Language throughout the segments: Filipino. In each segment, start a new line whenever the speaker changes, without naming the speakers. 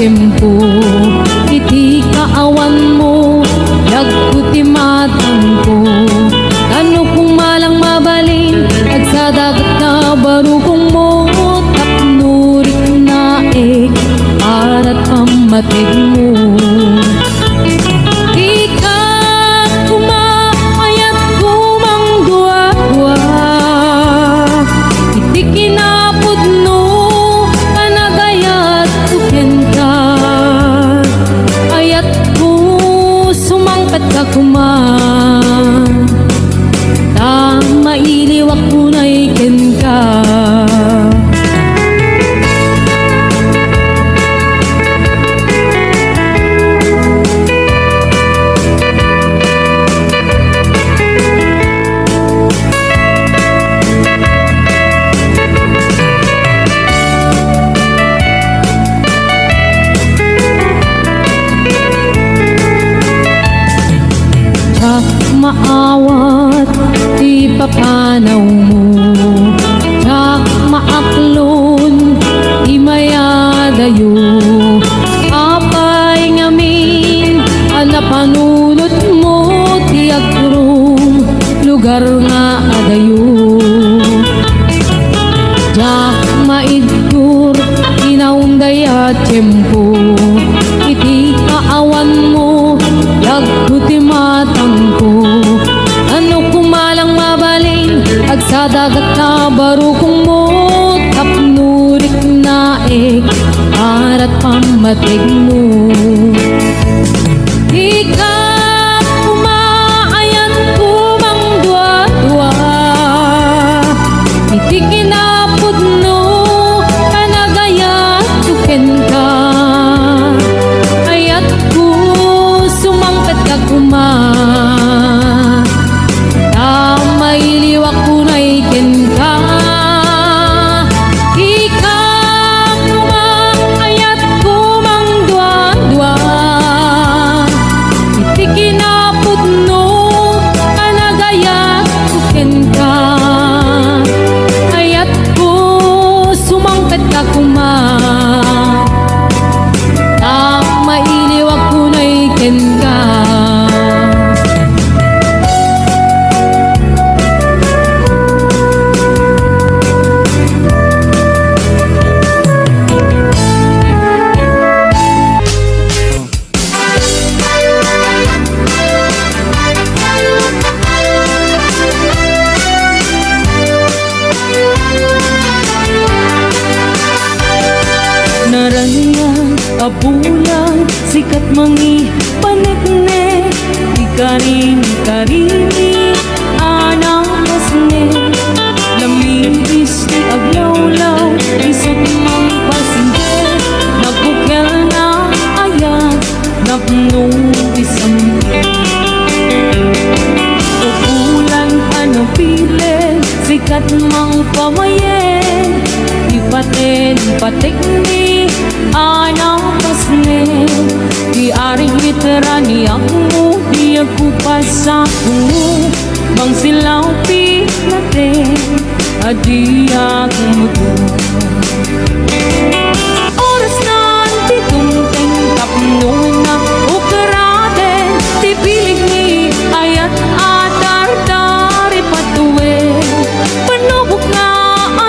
tempo iti kaawan mo yagkuti matang ko kano kung malang mabalin agsadagat na barukong mo tapnurik na arat pamatig mo kuman ta mailiwak kunay ken ka maawat di papanaw mo tsak maaklon di mayadayo apay ngamin anapanunot mo ti agrum lugar nga adayo tsak maidkur inaunday at tempo iti kaawan mo yagkuti matang ko ano kumalang mabaling agsadagat na barukong mo tapnurik na arat pamatig mo ikap kumaayat kumang dua-dua iti kinapudno kanagayat tuken ka ayat ko sumangkat ka kuman mailiwak kunay ken ka ikaw kumayat kumang dua-dua iti kinapudno kanagayat ken ka ayat ko sumangkat ka kuman ta mailiwak kunay ken ka
Naranian kabulan sikat mangi panekne ikarini anang kasne lamigis di aglawlaw isot mang pasinde nagbukel na ayan napnong isamke kabulan ano pile sikat mang pamayen ipaten patekni anang kasne di aring literani ako di ako pasako bang silaw pinate adi ako muto oras na titungteng tapnong na ukarate ti pilig ni ayat atar-tari patuwe panubok na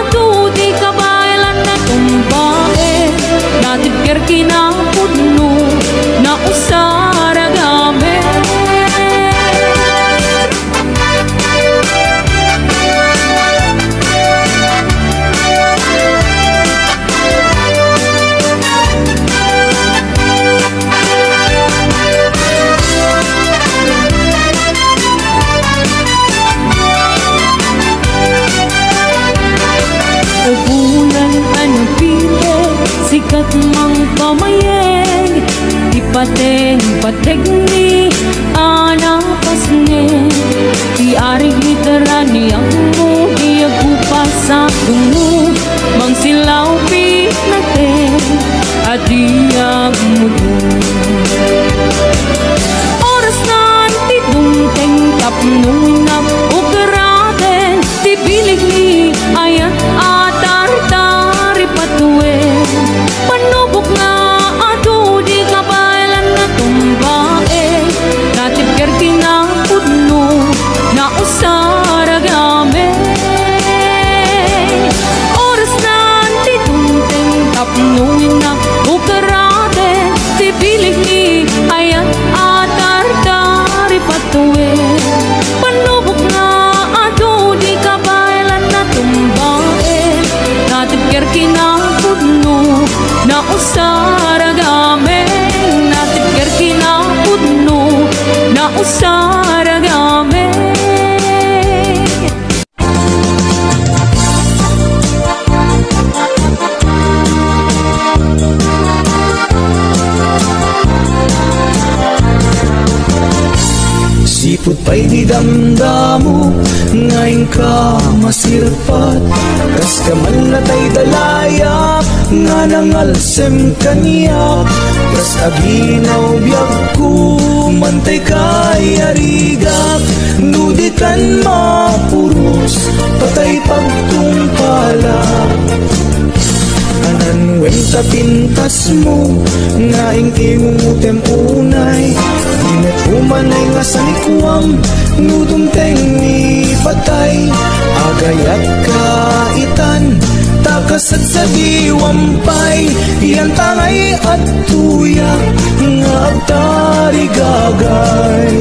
ato di kabaylan na tumbae natipker kinapudno na usara game bulan ano pile sikat mang pamayeng ipaten pategni anang pasne di aring literani ako di ako pasako mang silaw pinate adi ako muto oras na titungteng tapnong na ukaraten ti bilig ni ayat atar-tari patuwe panubok nga ato kinapudno na usaragame, natikir kinapudno na usaragame.
Sipot pa'y di damdamo, ngayon ka masirpat. Kas ka man na ta'y dalayap, nga nangalsem kaniyak. Kas aginaw biyag ko, mantay kay arigak. Nudikan mapuros, patay pagtungpalak. Anan wenta pintas mo, ngaing imungutem unay. Dinet umanay nga sa likwam, nudumteng ni patay. Agayat kaitan, takasat sa diwampay. Iyan tangay at tuyak, nga agtari gagay.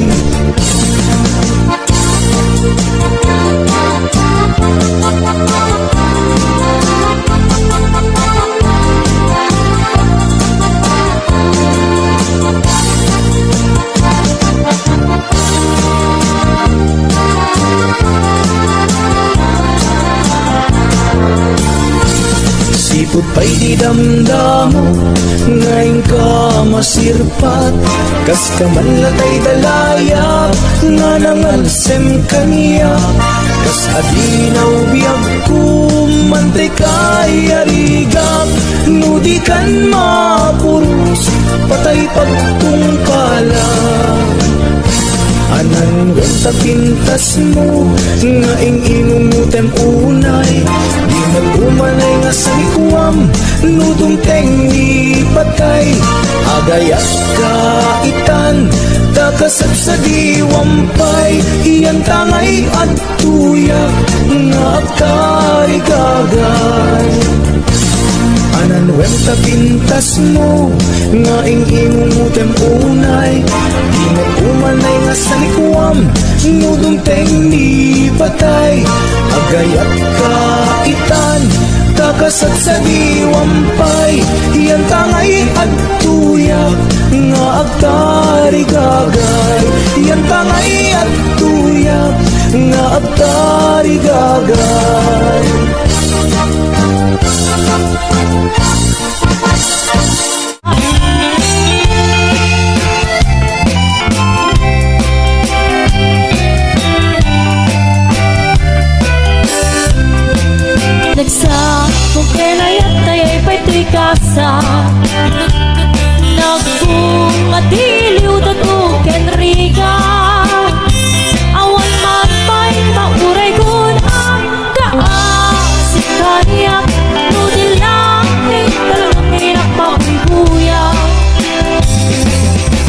Sipot pa'y di damdamo, ngayon ka masirpat. Kas ka man latay dalayap, nga nangalsem kaniyak. Kas adinaw biyag ko, mantay kay arigak. Nudikan mapuros, patay pagtungkalak. Anan wenta pintas mo, ngaing inumutem unay. Di mag-umanay nga sa likwam, nudumteng ni patay. Agayat kaitan, takasat sa diwampay. Iyan tangay at tuyak, nga agtari gagay. Anan wenta pintas mo, ngaing inumutem unay. Di mag-umanay nga sa likwam, nudumteng ni patay. Agayat kaitan, takasat sa diwampay. Iyan tangay at tuyak, nga agtari gagay. Iyan tangay at tuyak, nga agtari gagay.
Nagsakong kinayat tayo'y pa'y kasa. Nagbumadiliw tatuken riga. Awan man pa'y mauray kun ang kaasik kaniyak. Nudilahin talagang hinak mabibuyak.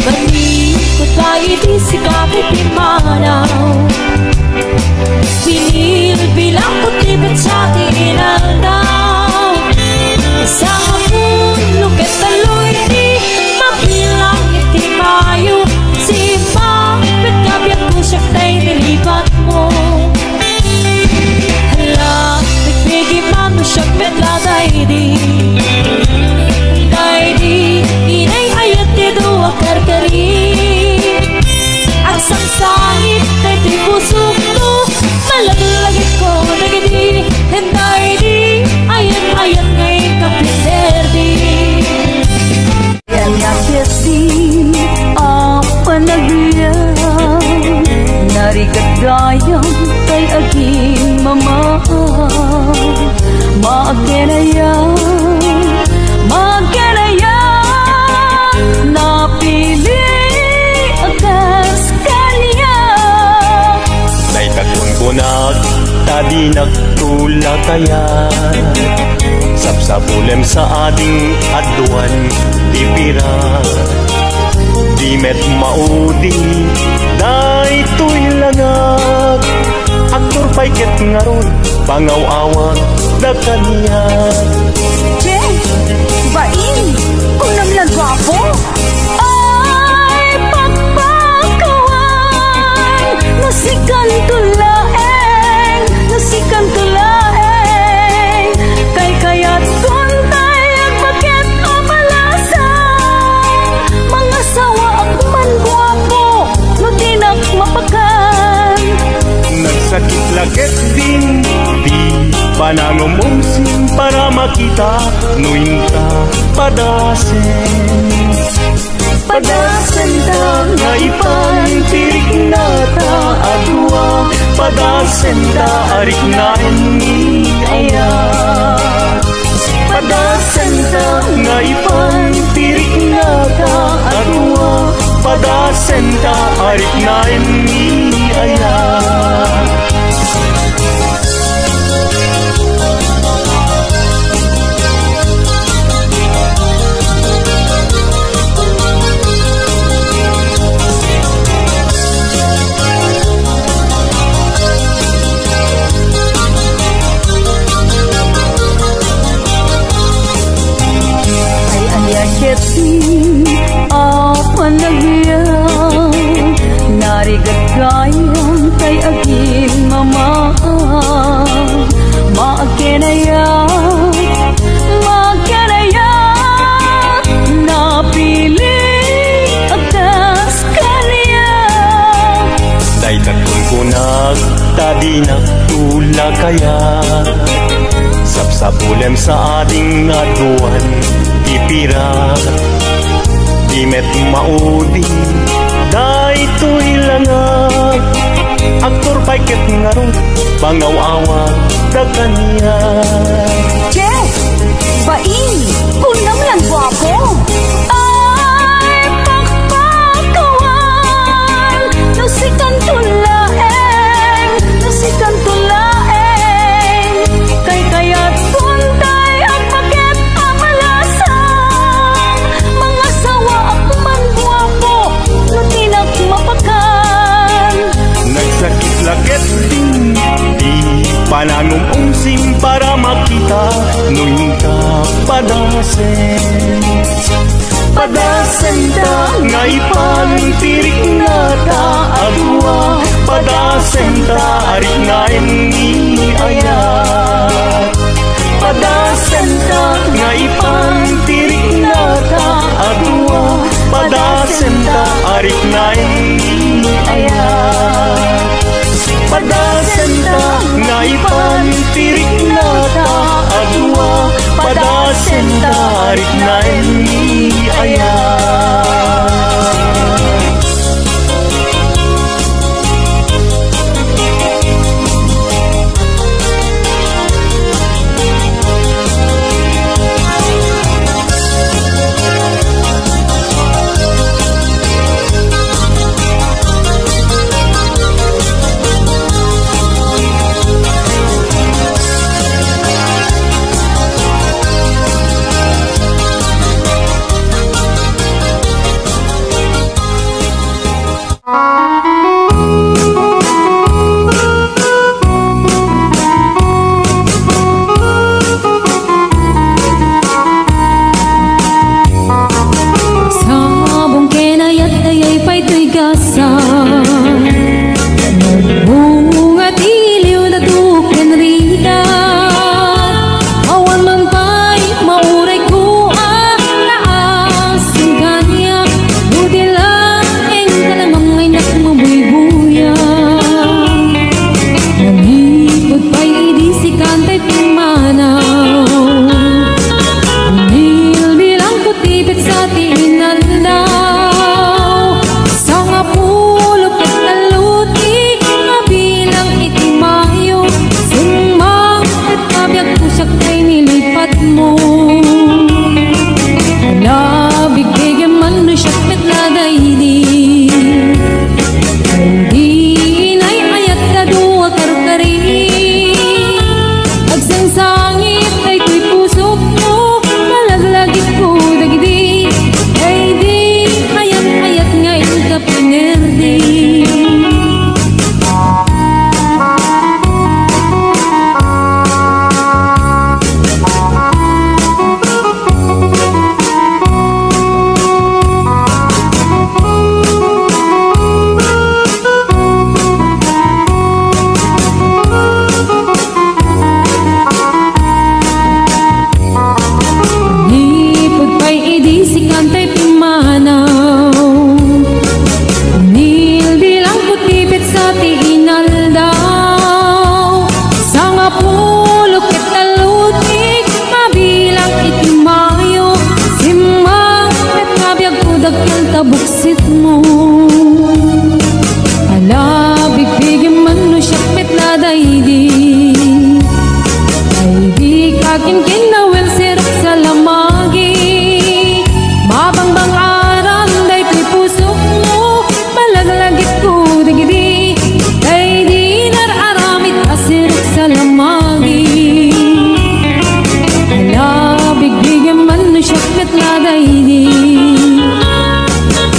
Banikot kahit isikapit imanaw. Binilbilang ko tibet sa tinaldaw. Sa hapon, lukit taloy di mabilang iti mayo. Simba, pagkabiyag ko siya ta'y nilipat mo. Hala, nagpigi man mo siya metladay di. Day di, inay ayat dito akarkari. Ang sangsangit kay di pusok mo. Malaglagit ko nagidi, henday di. Ayan ngayon kapinder di. Yan yakit di ang panagyan. Narigat gayang kay aking mama. Maagkinayan, napili akas kanya.
Naikatun ko na tadi nagtula kaya. Sapsapulem sa ading aduan di pira. Di met maudi day tuy langag. Aktor pa'y ket ngaron pangaw-awag da kanya.
Che, bain, kung namlang gwapo. Ay, pagpakawan, nasikan tulaeng, kay kayat
panangumungsin para makita nuinta padasen. Padasen ta nga ipantirik na ta adwa, padasen ta arik na ni aya. Padasen ta nga ipantirik na ta adwa, padasen ta arik na ni aya.
Keti apa nagyang narigagayang kay agin mama maakenaya napili atas kanya
day katulkunag tadi nagtula kaya sapsapulem sa ating aduan ipira di met maudi day to'y langat aktor paiket ngarot pangawawa da kanya.
Che, bain, kunam lang guwapo. Ay, pakpakawan, nusikan tulaeng, kay kayat puntay ang pakit amalasang, mga sawa akman guwapo, nutinak mapakan.
Nagsakit laket din di panangumungsim para makita nuinta padasen. Padasen ta nga ipantirik na ta adwa, padasen ta arik na ni aya. Padasen ta nga ipantirik na ta adwa, padasen ta arik na ni aya. Padasen ta nga ipantirik na ta adwa, padasen ta arik na ni aya.
abuksit mo. Ala bigbigyan man no siyak metladaydi, ay di kakin kinawel sirap sa lamagi. Mabangbang aram day pusok mo, palaglagit ko digdi, ay di nararamit asirap sa lamagi. Ala bigbigyan man no siyak metladaydi,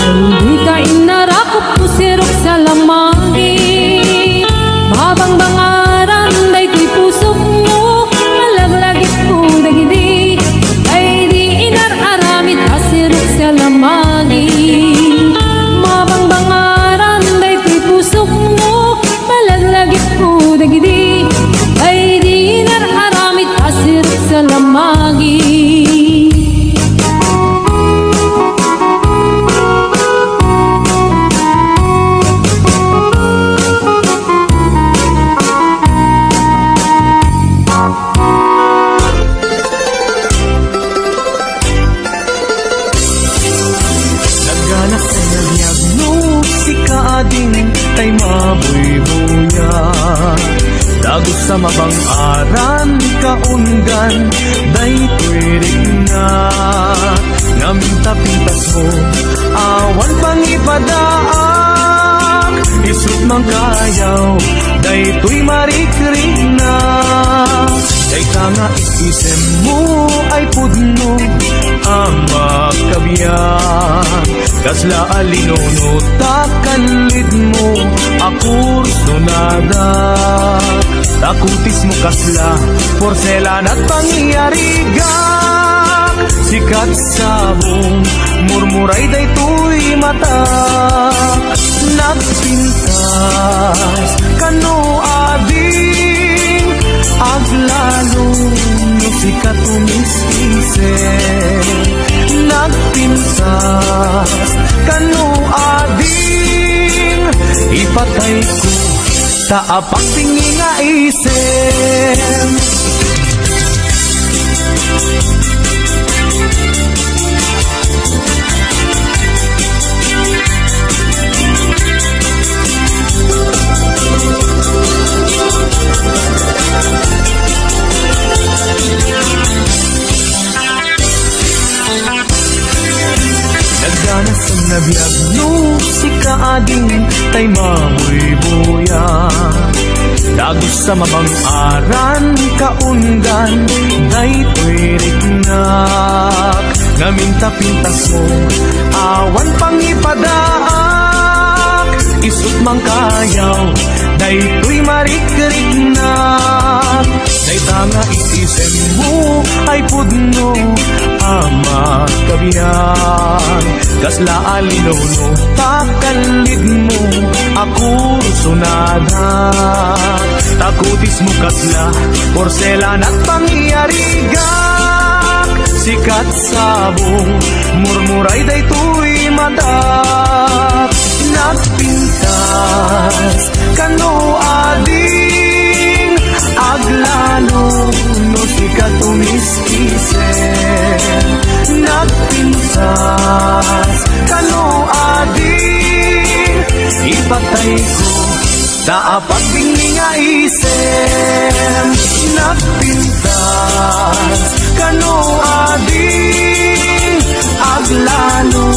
ay di ka inarakot ko sirap sa lamagi. Mabangbang aram day pusok mo, palaglagit ko digdi, ay di inararamit asirap sa lamagi. Mabangbang aram day pusok mo, palaglagit ko digdi, ay di inararamit asirap sa lamagi.
Nagganak ay nagyagno si kaading tay mabuy-buya. Dagos sa mabang aran kaungan, day tuwirik na. Ngaminta-pintas mo, awan pang ipadaak. Isut mang kayaw, day tuy marikrik na. Day tanga isisem mo ay pudno ang magkabiyan. Kasla alinono takanlid mo akur sunada. Takutis mo kasla porselan at pangyarigak. Sikat sabong murmuray day tuy mata. Nagpintas kano ading aglalo no sikat umisise. Nagpintas kano ading ipatay ko sa apak tingi nga isem. Nagganas ang nabiyag no si kaading tay mabuy-buya. Dagos sa mabang aran kaungan, day tuwirik na. Ngaminta-pintas mo, awan pang ipadaak. Isut mang kayaw, day tuy marikrik na. Day tanga isisem mo ay pudno ang magkabiyan. Kasla alinono takalid mo akur sunada. Takutis mo kasla porselan at pangyarigak. Sikat sabong murmuray day tuy madak. Nagpintas kano ading aglalo no sikat umiskise. Nagpintas kano ading ipatay ko sa apat bingi nga isem. Nagpintas kano ading aglalo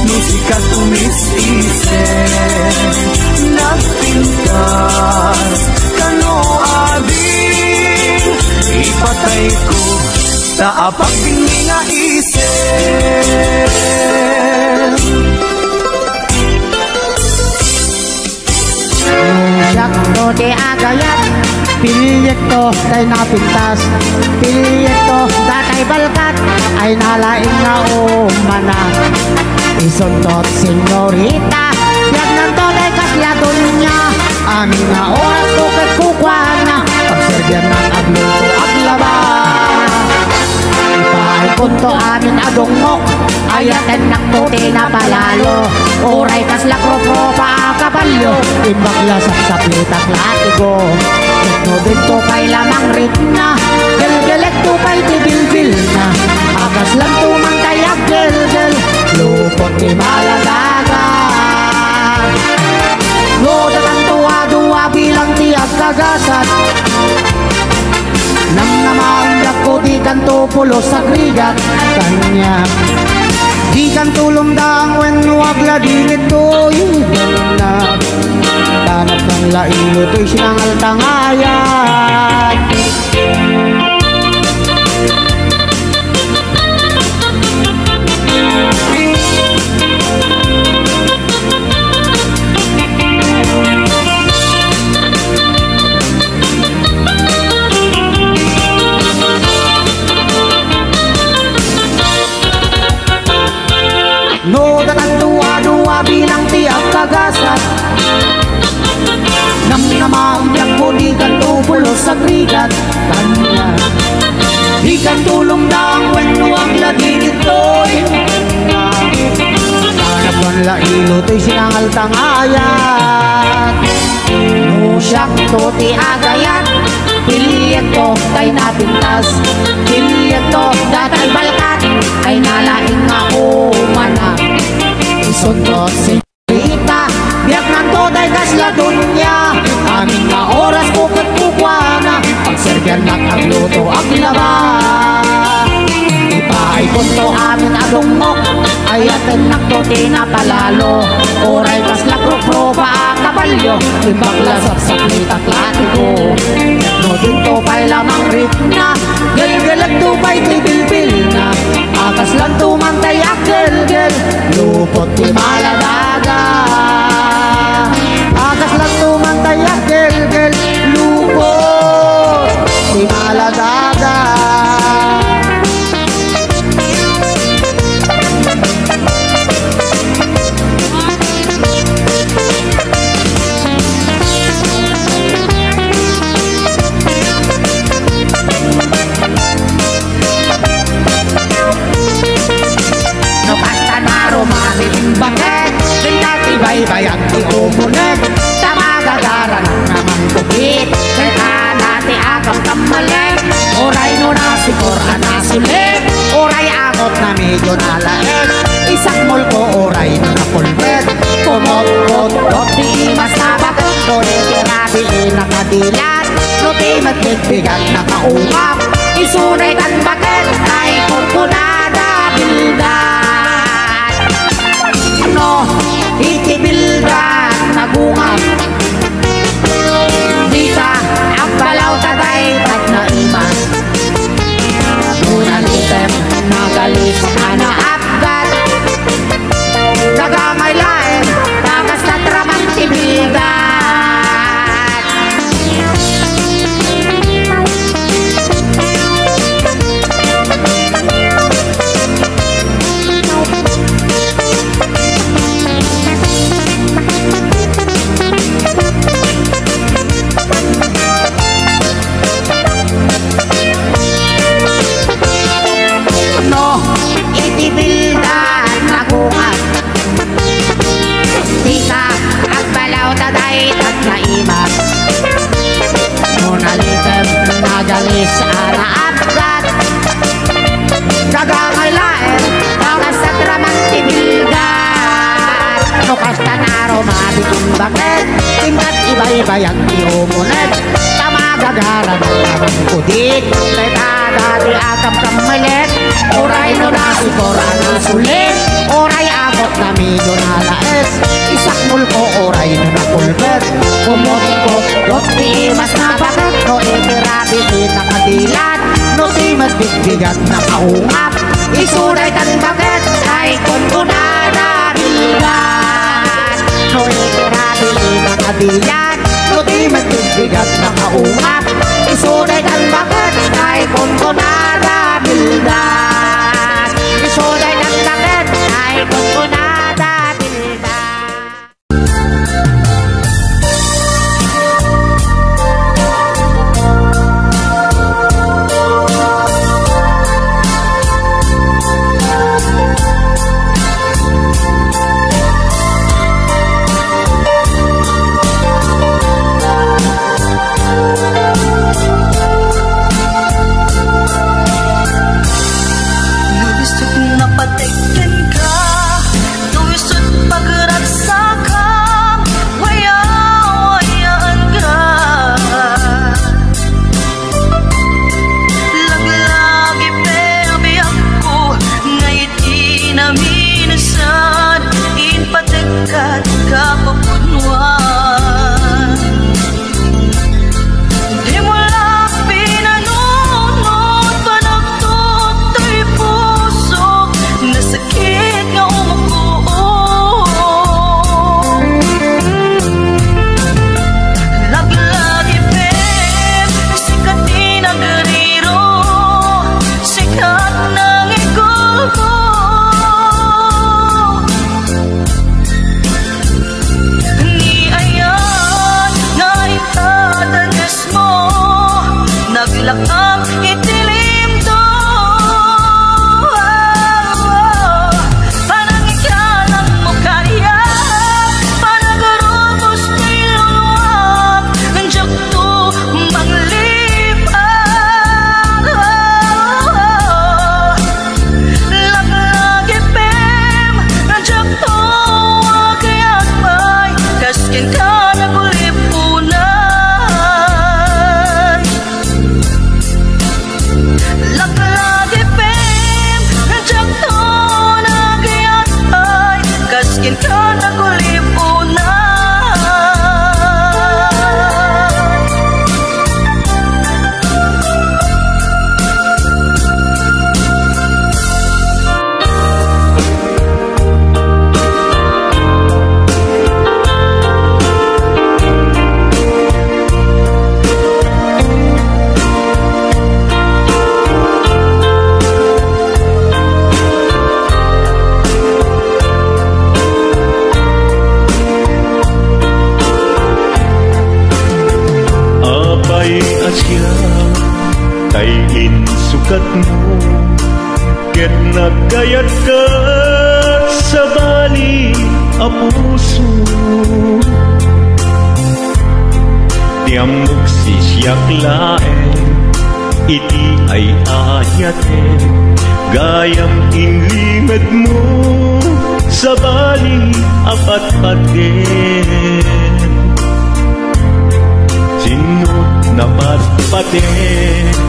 no sikat umisise. Nagpintas kano ading ipatay ko sa apak bingi nga isem.
Siyak to di agayat, piliyek to tay napintas. Piliyek to datay balkat, ay nalaing nga umana. Isundot senyorita, yag nang to day kasyadon niya. Amin nga oras ko kay kukwana, pagserbian ng agluto aglaba. Ipahay punto amin adungok, ayaten nakputi na palalo. Uray kasla kropo pa kabalyo, imbagla sa plitak latigo. Ito dito kay lamang ritna, gelgelek to kay tibilbil na. Akas lang tumang kayag gelgel, lupot ni malaga pulos sa krigat kanya. Di kan tulong dang when wagla din ito'y ganda. Tanap ng lailo to'y sinangal tangayan. No, tatatuwa-duwa bilang tiyak kagasat. Namnamamyak mo di kan tubulos sa krigat kanya. Di kan tulong dang when wang lagi nito'y hanap ng lailo to'y sinangal tangayan. No, siyak to ti agayat, piliyat ko kay napintas. Piliyat to datay balkat, ay nalaing nga umana. Isundot senyorita, biyak nanto day kasla dunya. Aming nga oras bukat bukwana, pagsergan nakagluto ang laba. Ipaay kunto amin adungmok, ayaten nakto tinapalalo. Oray kasla krupro pa kabalyo, ibaklasap sa klitak latiko. No dito pa'y lamang ritna, galgalag to pa'y tibilbil na. Akas lang tumantay akgel-gel, lupot di maladaga. Akas lang tumantay akgel-gel, lupot di maladaga. Bakit? Pinatibay-bay ang iumulit, tamagagara ng namang bukit. Kaya nati agam kamalik, oray no nasikor anasulit. Oray agot na medyo nalaik, isang mulko oray no napulbet. Kumot-kot-kot di mas nabagot, doon tirabiin ang nadilat. No di matbigbigan na kaungap, isunay kan bakit ay kurkunada bilda. No, itibildan nagungap. Di ka ang balaw tatay at naimas. Ngunang item nagalis anaapgat. Nagamay laem, takas na tramang tibildan. Itibildan nagungat. Di ka ang balaw taday at naimas. Nunalitem nagalis anaapgat. Kagangalain takas sa tramang tibildan. Nukasta na rumabitong bakit, tingkat iba-iba yung iumulit. Tamagagara ng namang kudik, kaya dati akam kamalit. Oray no nasikor anasulit, oray agot na medyo nalaes. Isak mulko oray no napulbet. Kumot-kot dot di mas nabagat, no itirabiin na kadilat. No di matbigbigat na kaungap, isuray kan bagat ay kunkunada bigat. No itirabiin na kadilat, no di matbigbigat na kaungap, isuray kan bagat ay kunkunada bigat. Isoday ng lakit ay kunkunada bilda.
Lagi-lagi
sukat mo, ket nagkayat ka sa bali a puso. Tiamok sisyak laen, iti ay ayaten, gayam inlimed mo sa bali apatpaten. Sinut na patpaten,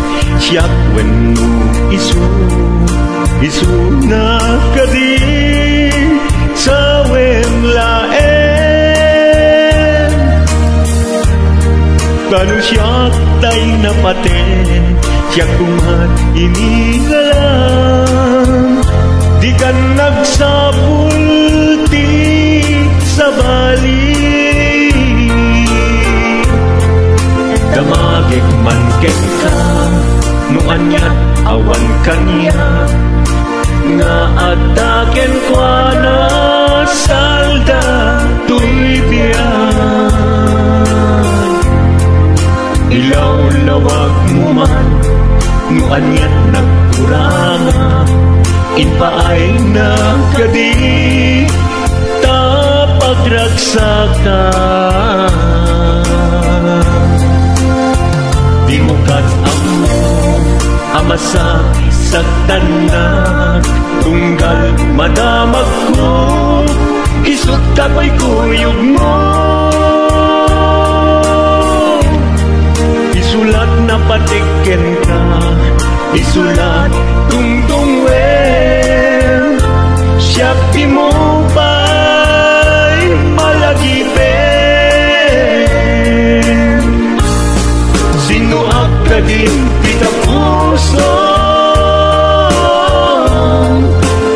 siyak wenno isu na kadi sa wemlaen. Kanu siyak tay na paten, siyak kumat inigalang, di ka nagsapulti sa bali. Damagik man ken ka, nuanyat awan kanya, nga ataken kwa na salda tuibiyan. Ilaw-lawag mo man, nuanyat nagkuranga, inpaay na kadi tapagragsakan. Di mo kat-amo amasak saktanan, tunggal madamag ko, isut kapoy kuyog mo. Isulat na patiken ka, isulat tungtungwen, siyak di mo ba'y malagipin. Sinuak ka din kita puso,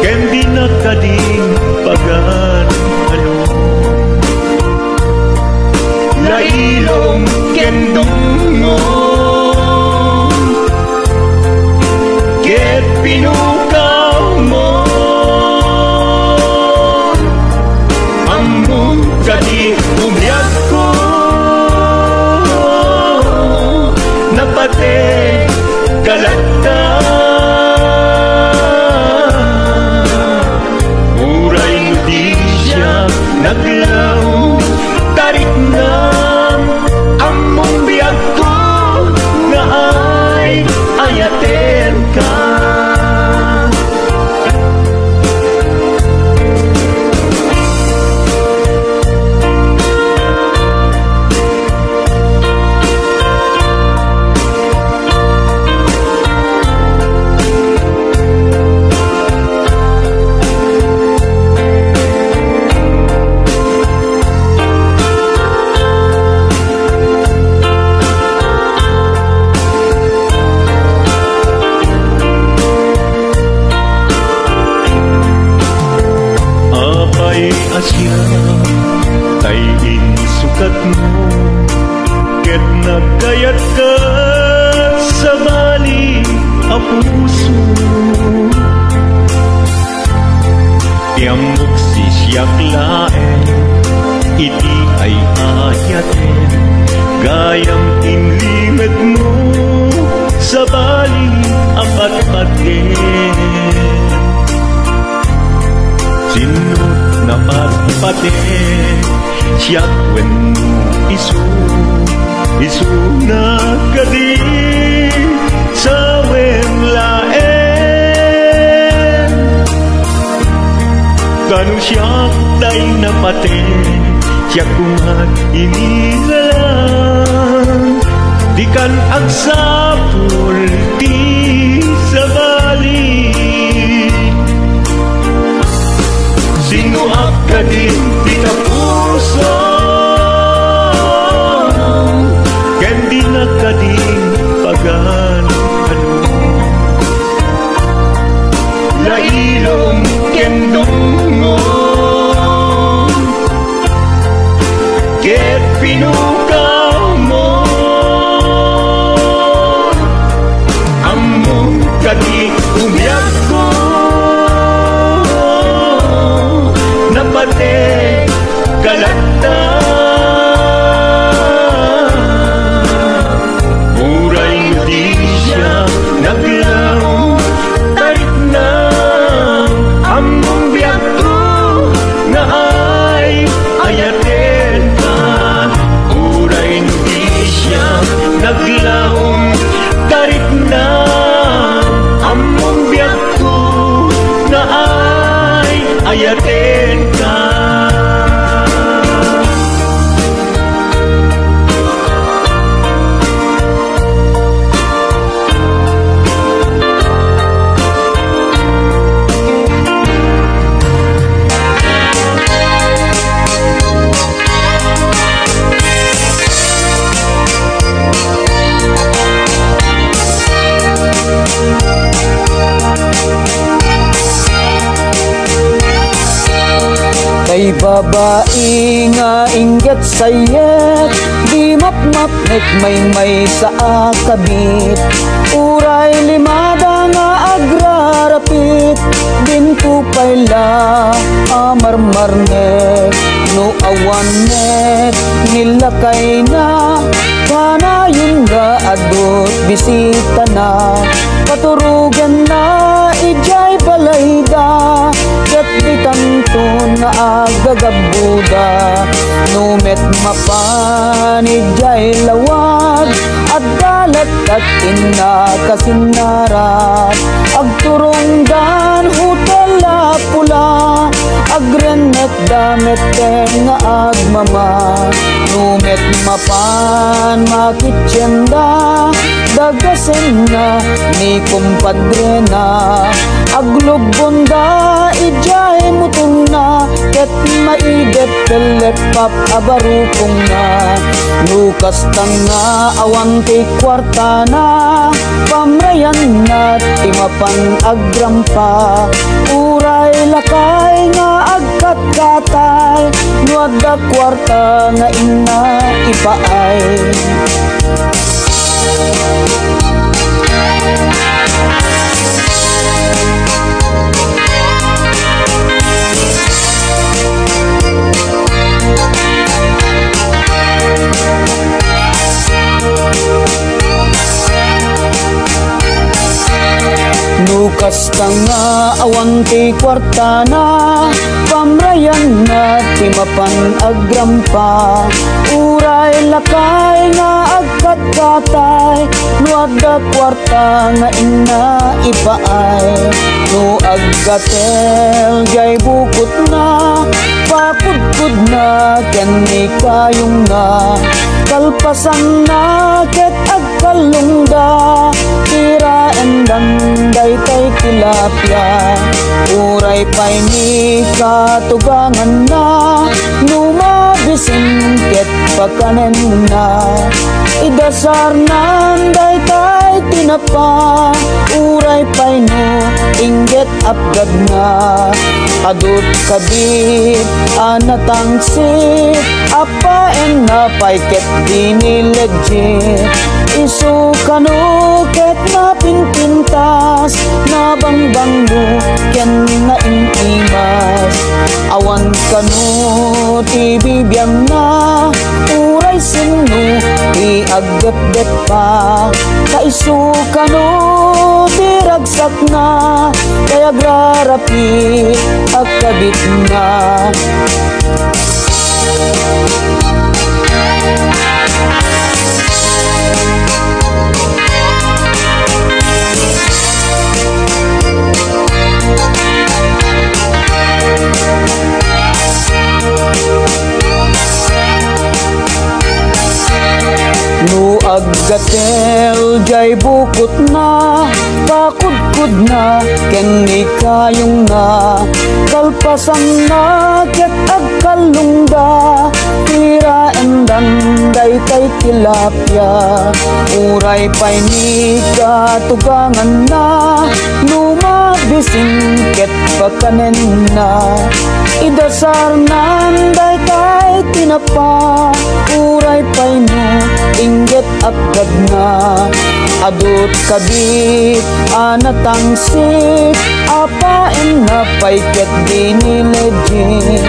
ken di na ka din pagan ano. Lailong ken dungo, ket pinukaw mo, among kadi umyag ko, napate kalagta. Uray no di siya naglaw, tarik na among biyag ko, nga ay ayaten ka. Asya tayin sukat mo, ket nagkayat ka sa bali a puso. Tiamok sisyak laen, iti ay ayaten, gayam inlimed mo sa bali apatpaten. Sinut na patpaten, siyak wenno isu na kadi sa wemlaen. Kanu siyak tay na paten, siyak kumat inigalang, di kan agsapulti sa bali. Sinuak ka din kita puso, ken di na ka din pagan ano. Lailong ken dungo, ket pinukaw mo, among kadi umyag ko, napate kalagta. Uray di siya naglaw, yakin ka.
Kay babae nga inggit sayet, di mapmapnek may sa akabit. Uray limada nga agrarapit, bintupay la amarmarnek. No awanek nilakay na, kanayon nga adot bisita na. Paturugan na ijay balayda, ket di tanto na agagabuda. Numet mapanijay lawag, agdalat at inakasinarat. Agturongdan hutala pula, agrenet damet nga agmama. Numet mapan makitsenda, dagasen na ni kumpadre na. Aglubonda ijay mutong na, ket maidet pelet pap abarupong na. Lukas tanga awan ti kwarta na, pamrayan na timapan agrampa. Uray lakay nga agkat-katay, nuadda kwarta nga ina ipaay. Lukas tanga awan ti kwarta na, pamrayan na timapan agrampa. Uray lakay nga agkat-katay, nuadda kwarta nga ina ipaay. No aggatel jay bukot na, pakudkud na ken ni kayong na. Kalpasan na ket agkalungda, tira endan daytay tilapia. Uray pay ni katugangan na, numabisin ket pakanen na. Idasar nan daytay tinapa, uray pay no inggit apgad na. Adut kabit anatangsit, apaen na pay ket dinilegit. Isu kanu ket na pinpintas, na bangbanglo ken na intimas. Awan kanu ti bibiyang na, uray sinu ti agdep-dep pa. Kaisu kanu ti ragsak na, kaya agrarapit agkabit na. No aggatel jay bukot na, pakudkud na ken ni kayong na. Kalpasan na ket agkalungda, tira endan daytay tilapia. Uray pay ni katugangan na, numabisin ket pakanen na. Idasar nan daytay tinapa, uray pay no inggit apgad na. Adut kabit anatangsit, apaen na pay ket dinilegit.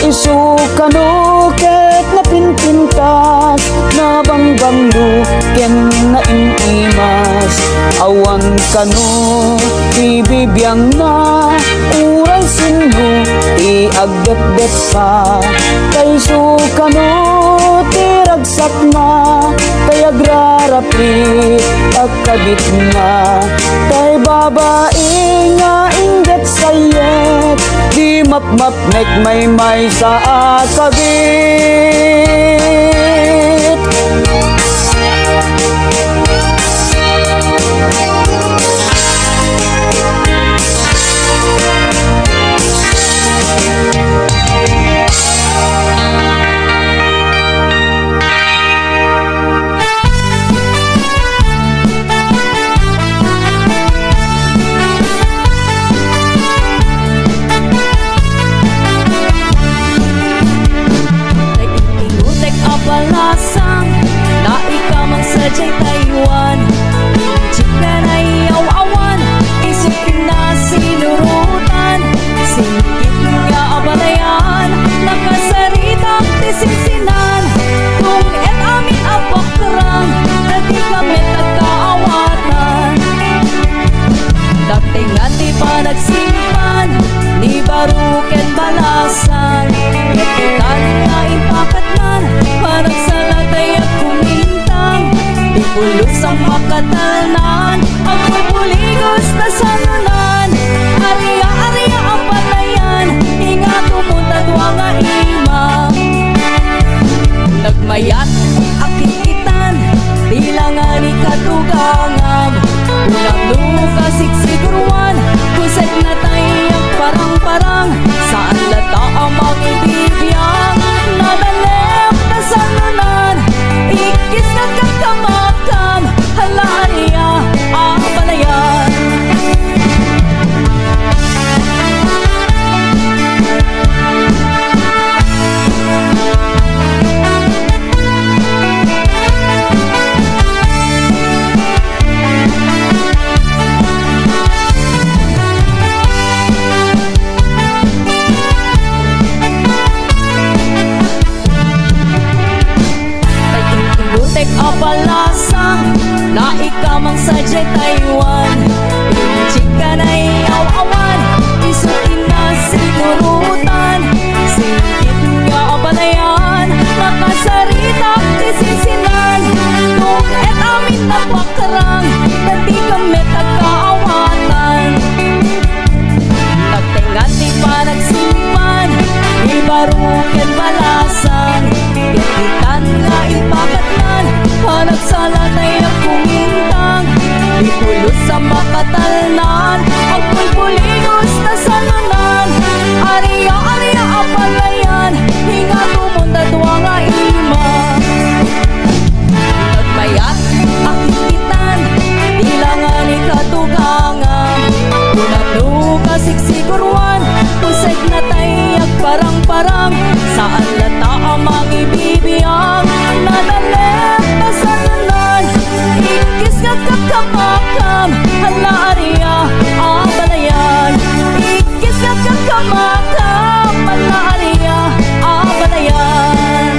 Isu kanu ket na pinpintas, na bangbanglo ken na inimas. Awan kanu ti bibiyang na, uray sinu ti agdep-dep pa. Kaisu kanu ti ragsak na, kay agrarapit agkabit na. Kay babae nga ket sayet di map mek may sa akabit.
Balasang na ikamang sadyay Taiwan, chika na iaw-awan, isipin na sinurutan, singgit nga abalayan, nakasaritang tisinsinan, kung et amin apakrang, na di kami nagkaawatan. Dati nga di pa nagsimpan, ni baruken balasan, natitan nga impakatnan, parang sa latay at kumintang, di pulos ang makatalnan, ang puligos na sanunan, ariya-ariya ang palayan, hinga tumunta tuwa nga imang. Nagmayat akikitan, bilangan ikatugangam, ulang luka siksiguruan, kusek na tayang parang-parang, saan lata ang mag-ibibiyang, nadalep na sanunan, ikis na kakamakam, halariya ang palayan. Apalasang na ikamang sadyay Taiwan, chika na iaw-awan, isukin na sinurutan, singgit nga abalayan, nakasaritang tisinsinan, kung et amin napakarang, na di kami nagkaawatan. Nagtingat di pa nagsimpan, ibaruken balasan, kititan nga ipakatnan, hanap sa latay ang kumintang, ipulot sa makatalnan, ang pulpuligos na sanunan, ariya-ariya ang palayan, hinga tumunta tuwa nga ima. Nagmayat akikitan, bilangan ikatugangan, kunatluka siksiguruan, kusek na tayag parang-parang, saan lata ang mag-ibibiyang, nadalep na sanunan, ikis nga kakamakam, halariya ang balayan, ikis nga kakamakam, halariya ang balayan.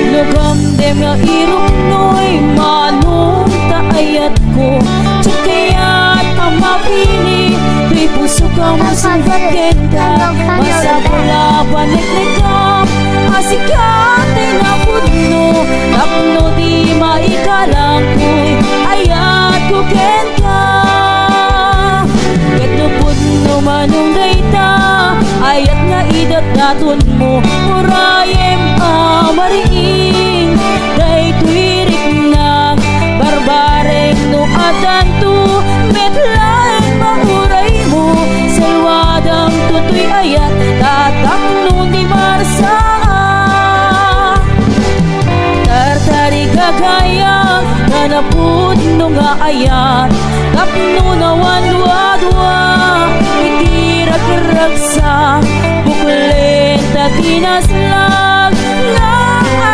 Lugamdem nga irok no'y manong taayat ko, tsukayat ang mapini, tuy puso kang masunggatin ka, masabula paniknikam, asikate na pudno, tapno di maikalang ko'y ayat ko ken ka. Ket no pudno manong dayta, ayat nga idat naton mo, murayem amariing, day tuwirik na, barbareng no adanto, metlaeng mauray mo, salwadang tutoy ayat, tatak no di marsa. Tartari gagayang, nanapudno nga ayat, kapno nawan dwa-dwa, itirag-ragsa, buklen tatinaslang, nga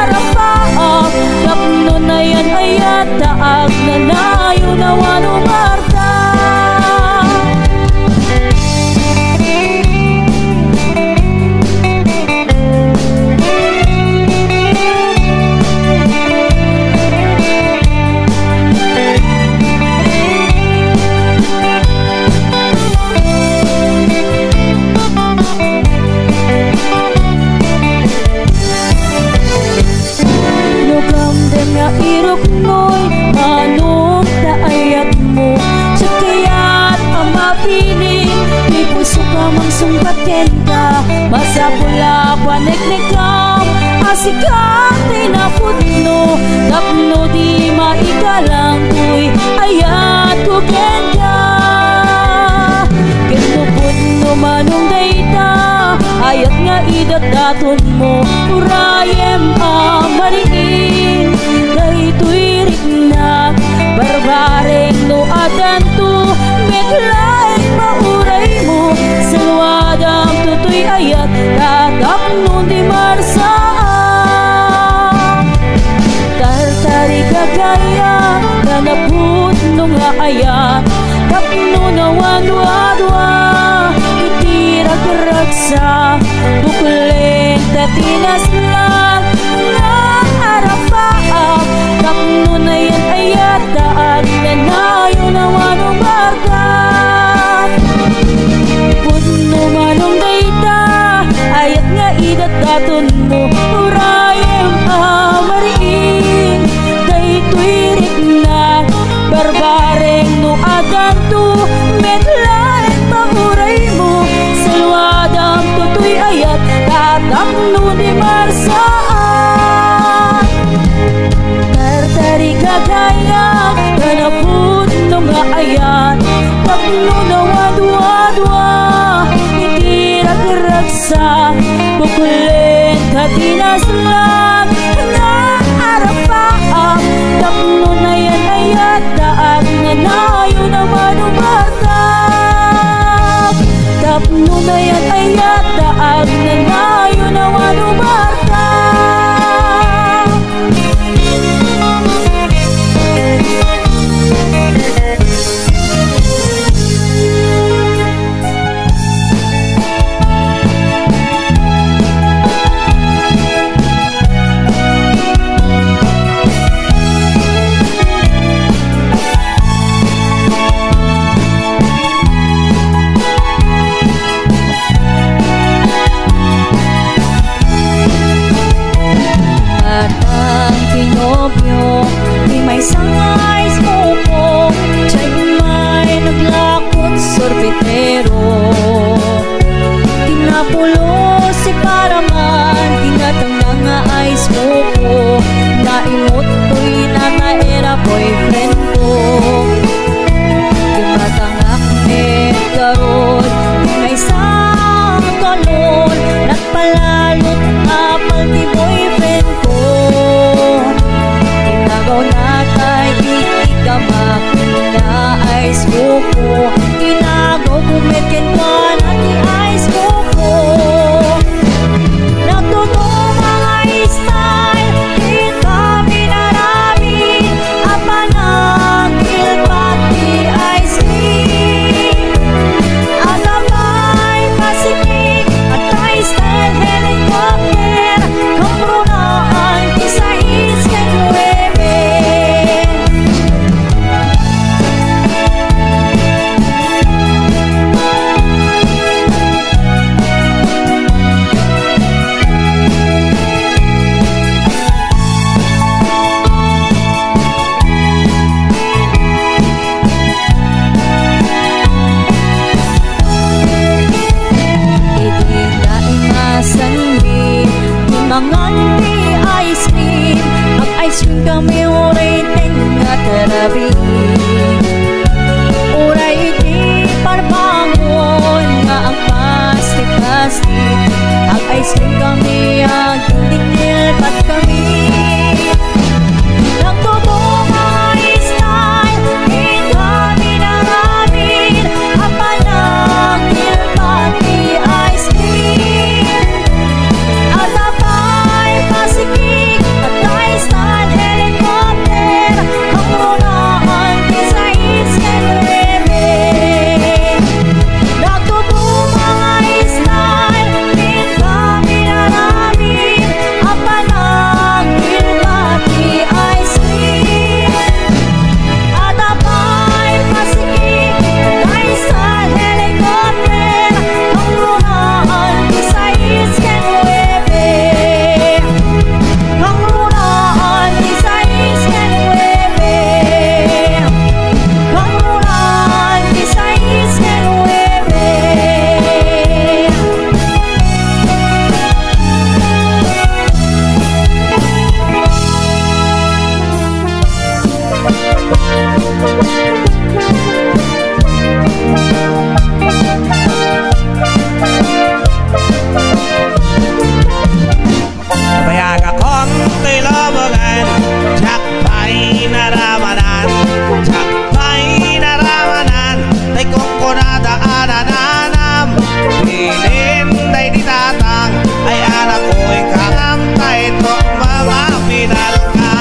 arapaak, kapno na yan ayat, taag na nayo nawan umarta. tugen ka masapula paneknekam asikat tinapudno tapno di maikalang tuy ayat tugen ka kinupudno manong dayta ayat nga idat daton mo urayem amariin daytoy rignak barbareng no adanto medlaeng mauray mo silwadang tutoy ayat tatap nun di marsaan tartari kagaya kanaput nung ayat tapno na wadwadwa itira keraksa bukulen tatinas lang na arapaap tapno na yan ayat daan nanayo na wanubarkat puno manong dayta ayat nga idat daton mo urayem amariin daytoy rignak barbareng no adanto medlaeng mahuray mo salwadang tutoy ayat tatakno di marsaan tartari kagaya kanaput no nga ayat tapno na wadwadwa itira keraksa bukulen katinas lang na arapaam tapno na yan ayat daan nanayo na manubarkap tapno na yan ayat daan nanayo na manubarkap di may sangais mo po tiya'y may naglakot sorbetero tinapulo si paraman tinatang nga ice mo po naimot ko'y nataera boyfriend ko tumatangak karot di may sangkalon nagpalalot apal di boyfriend ko Nagaw natay ikikamak na ice buko Inagaw kumetken ka na ni ice buko Nagtutong mga style di kami naramin Apa nagil pati ice cream At abay pasikik at ay style helicopter Kamrunaan isa isken mangan di ice cream ang ice cream kami uray tenga terapi uray di parbangon nga ang pasti ang ice cream kami ang tindinil pat kami nagtutong mga style di kami naramin apa nagil pati ice cream Pasikik at ice style helicopter Kamrunaan
tay lobogan Jakpay naramanan Jakpay naramanan Tay kongkonada anananam Pilin tay ditatang Ay anak ko'y kakam Tay to mamapinal ka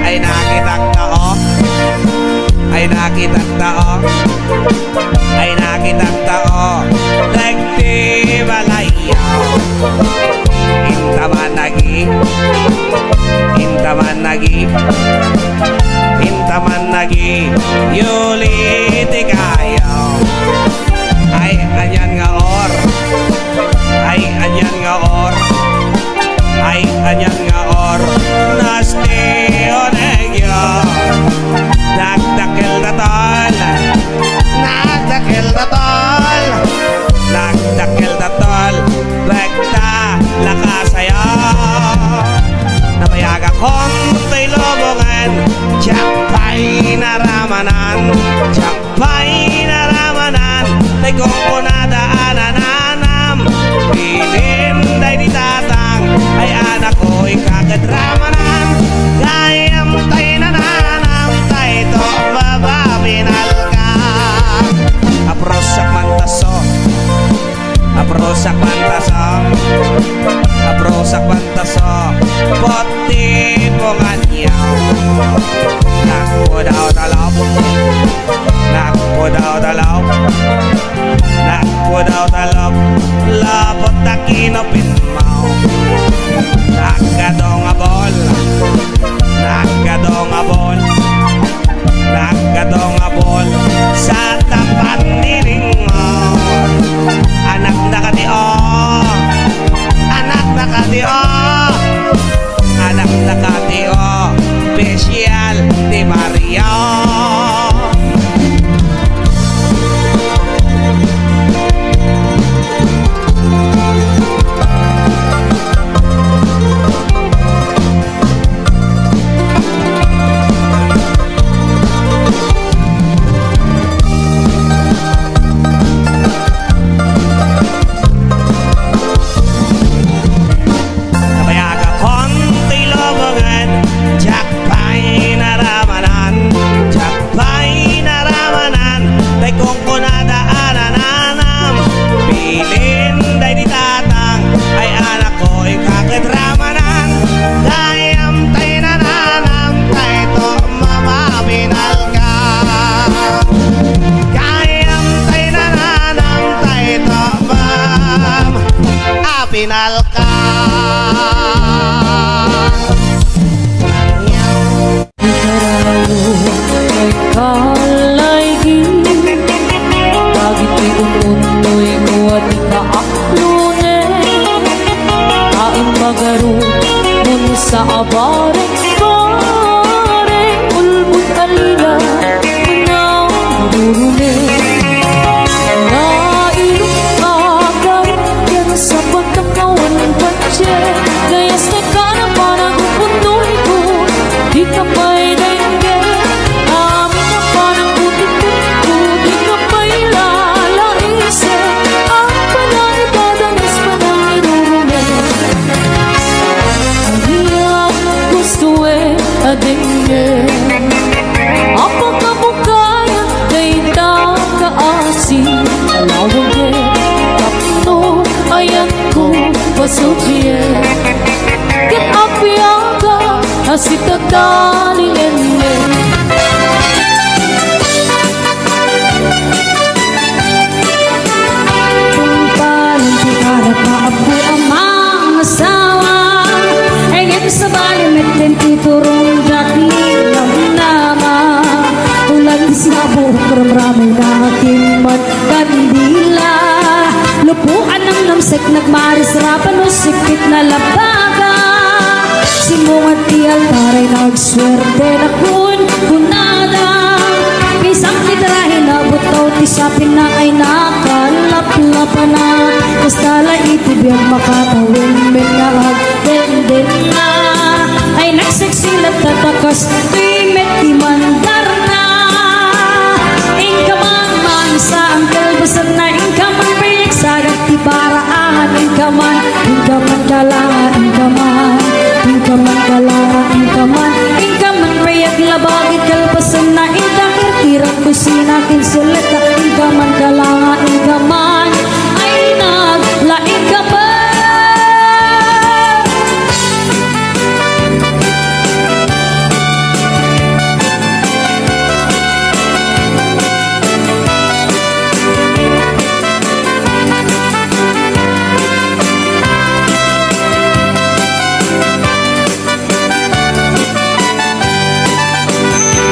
Ay nakitak tao Ay nakitak tao Ay nakitak tao Nagdi malayaw Intaman nagi Intaman nagi Intaman nagi Yuliti kayaw Ay anyan nga or Ay anyan nga or Ay anyan nga or Nasti onegyo Nagdakil na tol Nagdakil na tol Nagdakil na tol Rekta lakasayo Namayag akong tay lobongan Jakpay naramanan Jakpay naramanan Tay kongkonada anananam Pilin day ditatang Ay anak ko'y kagadramanan Gayam tay nananam Tay to bababinal ka Aprosak mantaso Aprosak mantaso Aprosak mantaso Poti ponganyaw Nakpo daw talop Nakpo daw talop Nakpo daw talop Lapot na kinopinmaw Nagadong abol Nagadong abol Nagadong abol Sa tapat niling mo Anak na katio Anak na katio Anak na katio Special ni Mario Pinal ka
Ikarayo ay kalaygi Bagit iununoy ko at ikaaklune Kain magaro nun sa abareng bareng Ulmut alila Unaw durune Gayas na ka na parang upunoy ko Di ka pa'y dengge Amin na parang putik-putik ko Di ka pa'y lalaise Ang panay badanas panay durune Ang hiyang gusto adenge Apa ka mo kaya Kay ta kaasi Alawag Kapno ayan ko Pasubie Ket apiaga Asita daling enne Kung parang tikarap maapo amang asawa Egin sa balimet din titurong dati ng nama Ulan di sinabok ramramay na aking magkandila Lupuan ng namsek nagmaris rapan o sikit na labaga Simungat di altaray nagswerte na kunada Pisang titrahin na butaw tisapin na ay nakalaplapan na Kastala itibiyag makatawin minahag din na Ay nagseksilat tatakas tuimet di mandar na Ingkamang mansa ang kalbasan na ingkamang sagat ti paraan ingkaman kalangan ingkaman
kusina kinsulita Ingkaman kalanga ingkaman ay naglaing ka ba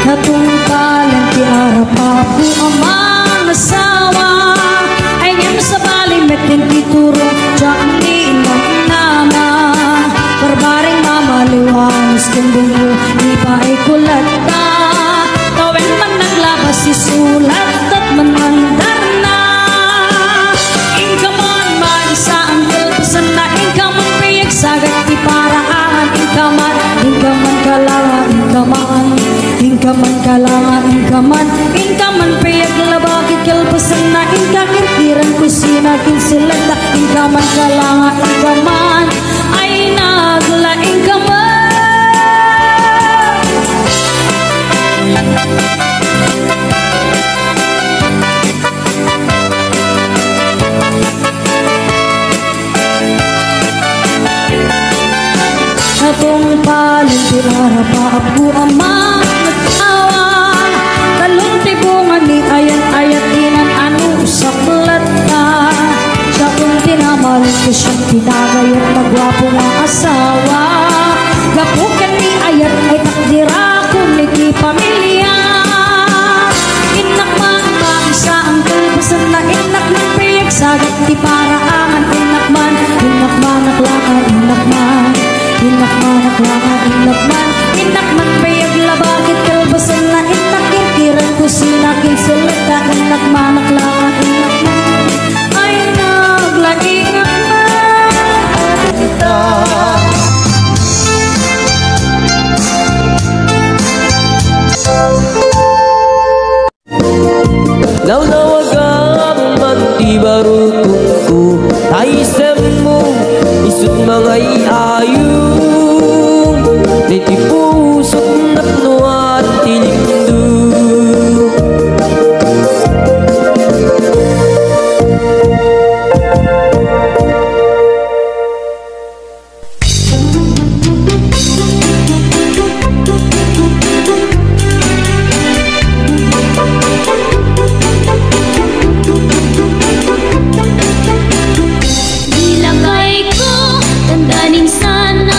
Natungkalan ti arapa po ang mga asawa ay niyam sa balimet din tituro Diyan ni inang nama barbaring mamaliwanis kundong mo di ba ay kulat na tawin man naglabas si sulat at manandar na ingkaman mag-isa ang kalpasan na ingkaman piyag sagat ti paraan ingkaman kalangan ingkaman Ingkaman kalangan ingkaman Ingkaman piyag labakit kalpasan na ingkakirkiran kusina kinsilata Ingkaman kalangan ingkaman ay naglaing kaman Atong paling tirara pa apo ama nag-awa Talong tibungan ni ayat-ayat inan ano sa plata Siya kung tinamalit ko siyang tinagayat magwapo nga asawa Gapukan ni ayat ay takdira kung niki pamilya Inak man mag-isa ang kalbasan na inak man piyag sagat ti paraangan inak man naklangan inak man Inakman payag labakit kalbasan na inakirkiran kusina kinsulita Inakman naklangan inakman ay naglaing
Nawnawagan man di barutong ay semu isut mga iayong Niti pusok natnuat tilindu
Ilagay ko, tandanin sana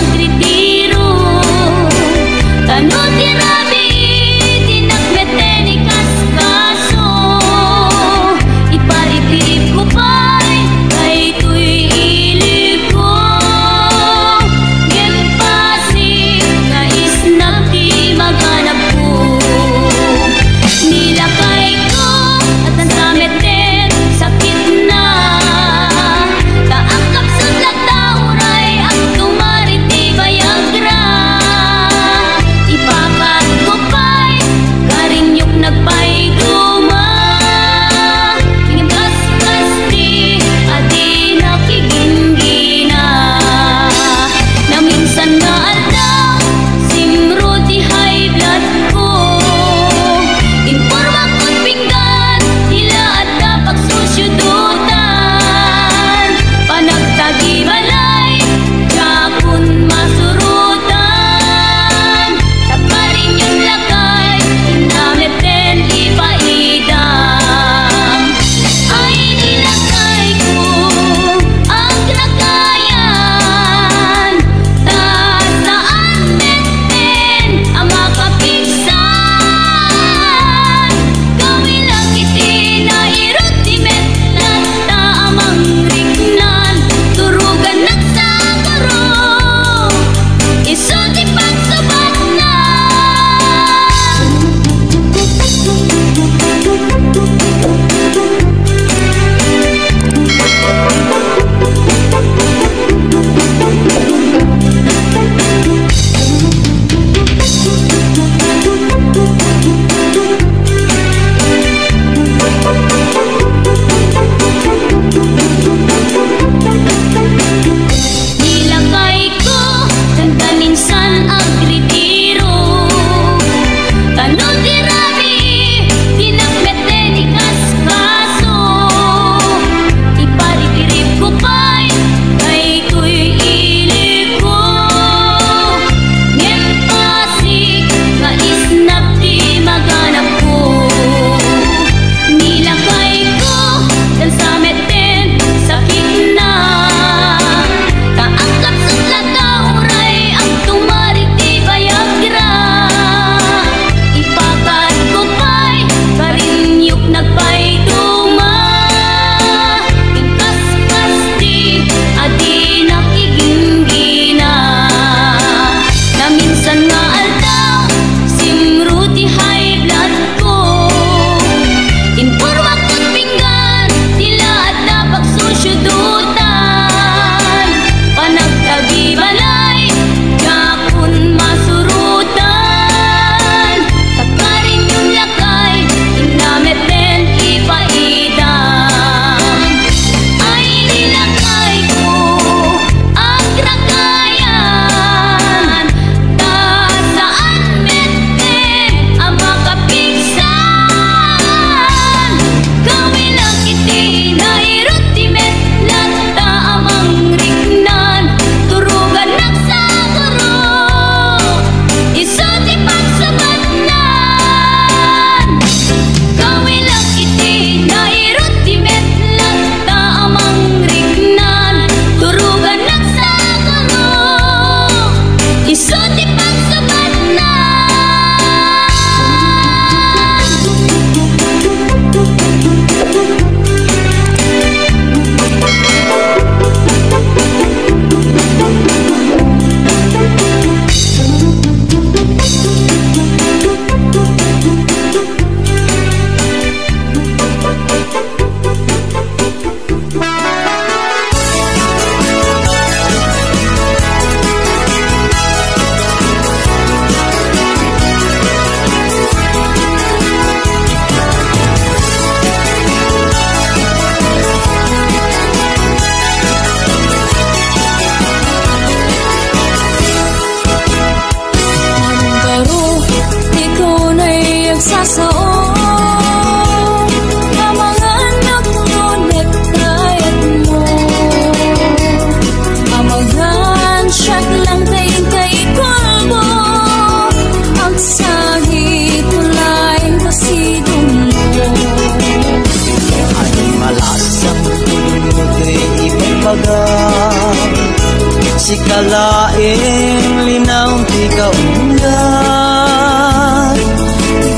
si kalaing linaw ti kaundan,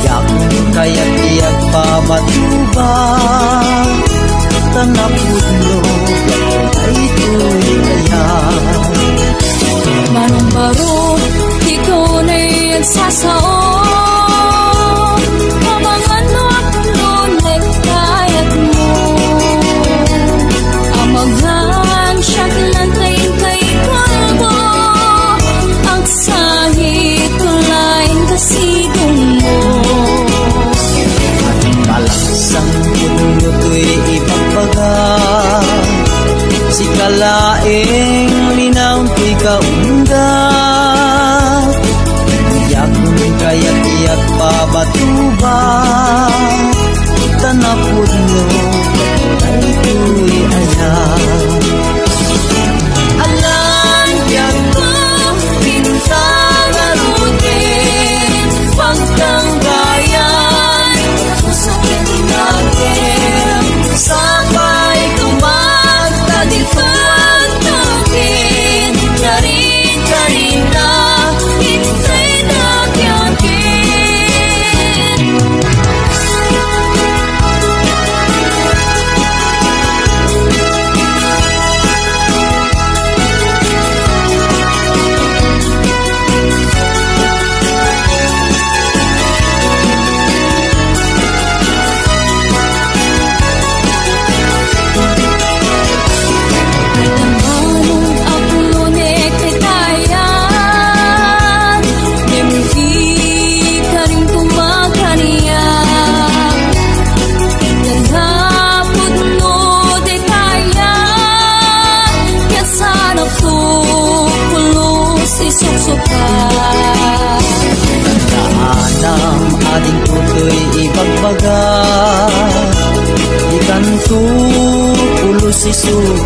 yak kaya't iyak pabatuban, tanapudlo ay tuloy
Manong-baro, ikaw na'y nagsasao. Pamangan at lunek kayat mo. Amaghan siya't lantayin kay kalbo. Ang sahit tulayin kasidong mo.
Malaksang puno to'y ipagbaga, si kalaing linaw ti kaundan, iyak kaya't iyak pabatuba, tanapudlo ay tuy ayan. Alam yan ko bintang arutin, pagtanggayan susapin natin, sabay kumagtadipag natin, karin na hintay na tiyakin. Manong ako nek kitayan, nemti ka rin kumakaniyan. Naghapod no detayan, kaya sana tupulos isuksukan. Kaanam ading tutoy ibagbaga, ikan tu pulos isuk